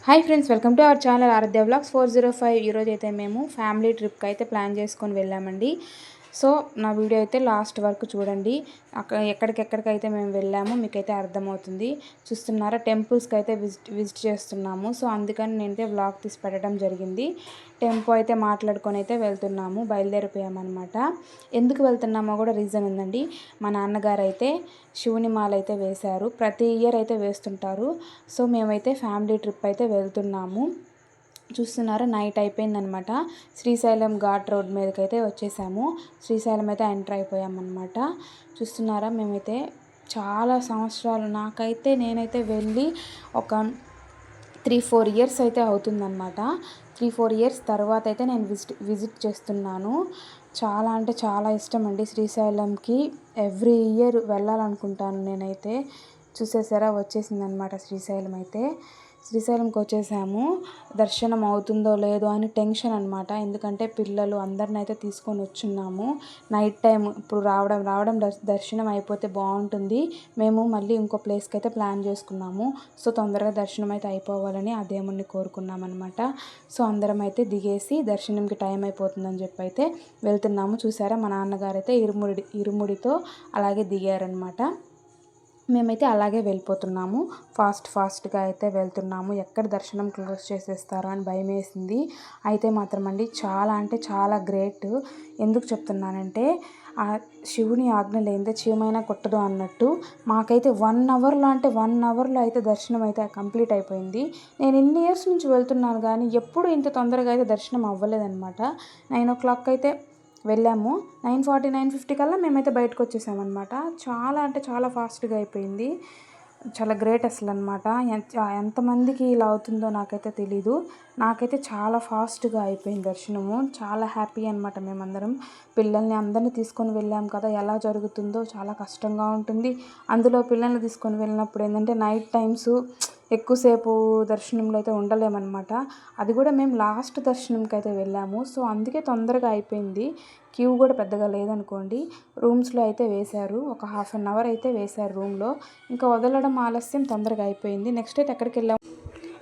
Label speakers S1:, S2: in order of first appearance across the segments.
S1: Hi friends, welcome to our channel Aaradhya vlogs 405. ఈరోజు అయితే మేము ఫ్యామిలీ ట్రిప్కి అయితే ప్లాన్ చేసుకొని వెళ్ళామండి. సో నా వీడియో అయితే లాస్ట్ వరకు చూడండి. అక్కడ ఎక్కడికెక్కడికైతే మేము వెళ్ళామో మీకైతే అర్థమవుతుంది. చూస్తున్నారా, టెంపుల్స్కి అయితే విజిట్ చేస్తున్నాము. సో అందుకని నేనైతే వ్లాగ్ తీసి పెట్టడం జరిగింది. టెంపో అయితే మాట్లాడుకొని అయితే వెళ్తున్నాము, బయలుదేరిపోయామన్నమాట. ఎందుకు వెళ్తున్నామో కూడా రీజన్ ఉందండి. మా నాన్నగారు అయితే శివుని మాల అయితే వేశారు, ప్రతి ఇయర్ అయితే వేస్తుంటారు. సో మేమైతే ఫ్యామిలీ ట్రిప్ అయితే వెళ్తున్నాము. చూస్తున్నారా, నైట్ అయిపోయిందనమాట. శ్రీశైలం ఘాట్ రోడ్ మీదకి అయితే వచ్చేసాము. శ్రీశైలం అయితే ఎంటర్ అయిపోయామన్నమాట. చూస్తున్నారా, మేమైతే చాలా సంవత్సరాలు, నేనైతే వెళ్ళి ఒక 3-4 ఇయర్స్ అయితే అవుతుందన్నమాట. 3-4 ఇయర్స్ తర్వాత అయితే నేను విజిట్ చేస్తున్నాను. చాలా అంటే చాలా ఇష్టం అండి శ్రీశైలంకి. ఎవ్రీ ఇయర్ వెళ్ళాలనుకుంటాను నేనైతే. చూసేసారా, వచ్చేసిందనమాట శ్రీశైలం అయితే. శ్రీశైలంకి వచ్చేసాము. దర్శనం అవుతుందో లేదో అని టెన్షన్ అనమాట. ఎందుకంటే పిల్లలు అందరిని అయితే తీసుకొని వచ్చున్నాము. నైట్ టైం ఇప్పుడు రావడం దర్శనం అయిపోతే బాగుంటుంది. మేము మళ్ళీ ఇంకో ప్లేస్కి అయితే ప్లాన్ చేసుకున్నాము. సో తొందరగా దర్శనం అయితే అయిపోవాలని ఆ దేవుణ్ణి కోరుకున్నాం అనమాట. సో అందరం అయితే దిగేసి దర్శనంకి టైం అయిపోతుందని చెప్పి అయితే వెళ్తున్నాము. చూసారా, మా నాన్నగారు అయితే ఇరుముడితో అలాగే దిగారనమాట. మేమైతే అలాగే వెళ్ళిపోతున్నాము. ఫాస్ట్గా అయితే వెళ్తున్నాము. ఎక్కడ దర్శనం క్లోజ్ చేసేస్తారో అని భయం వేసింది. అయితే మాత్రం అండి, చాలా అంటే చాలా గ్రేట్. ఎందుకు చెప్తున్నానంటే, ఆ శివుని ఆజ్ఞ లేనిదే చీమైనా కొట్టదు అన్నట్టు మాకైతే 1 అవర్లో అయితే దర్శనం అయితే కంప్లీట్ అయిపోయింది. నేను ఇన్ని ఇయర్స్ నుంచి వెళ్తున్నాను కానీ ఎప్పుడు ఇంత తొందరగా అయితే దర్శనం అవ్వలేదన్నమాట. 9 o'clock అయితే వెళ్ళాము. 9:40, 9:50 కల్లా మేమైతే బయటకు వచ్చేసామన్నమాట. చాలా అంటే చాలా ఫాస్ట్గా అయిపోయింది. చాలా గ్రేట్ అసలు అనమాట. ఎంతమందికి ఇలా అవుతుందో నాకైతే తెలీదు. నాకైతే చాలా ఫాస్ట్గా అయిపోయింది దర్శనము. చాలా హ్యాపీ అనమాట. మేమందరం పిల్లల్ని అందరినీ తీసుకొని వెళ్ళాం కదా, ఎలా జరుగుతుందో చాలా కష్టంగా ఉంటుంది. అందులో పిల్లల్ని తీసుకొని వెళ్ళినప్పుడు ఏంటంటే నైట్ టైమ్స్ ఎక్కువసేపు దర్శనంలో అయితే ఉండలేమన్నమాట. అది కూడా మేము లాస్ట్ దర్శనంకి అయితే వెళ్ళాము. సో అందుకే తొందరగా అయిపోయింది. క్యూ కూడా పెద్దగా లేదనుకోండి. రూమ్స్లో అయితే వేశారు, ఒక 1/2 hour అయితే వేశారు రూమ్లో. ఇంకా వదలడం ఆలస్యం, తొందరగా అయిపోయింది. నెక్స్ట్ అయితే ఎక్కడికి వెళ్ళాము,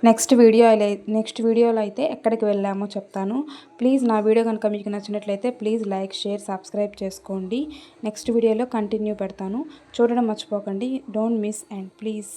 S1: నెక్స్ట్ వీడియోలో అయితే ఎక్కడికి వెళ్ళామో చెప్తాను. ప్లీజ్ నా వీడియో కనుక మీకు నచ్చినట్లయితే ప్లీజ్ లైక్, షేర్, సబ్స్క్రైబ్ చేసుకోండి. నెక్స్ట్ వీడియోలో కంటిన్యూ పెడతాను, చూడడం మర్చిపోకండి. Don't miss and please.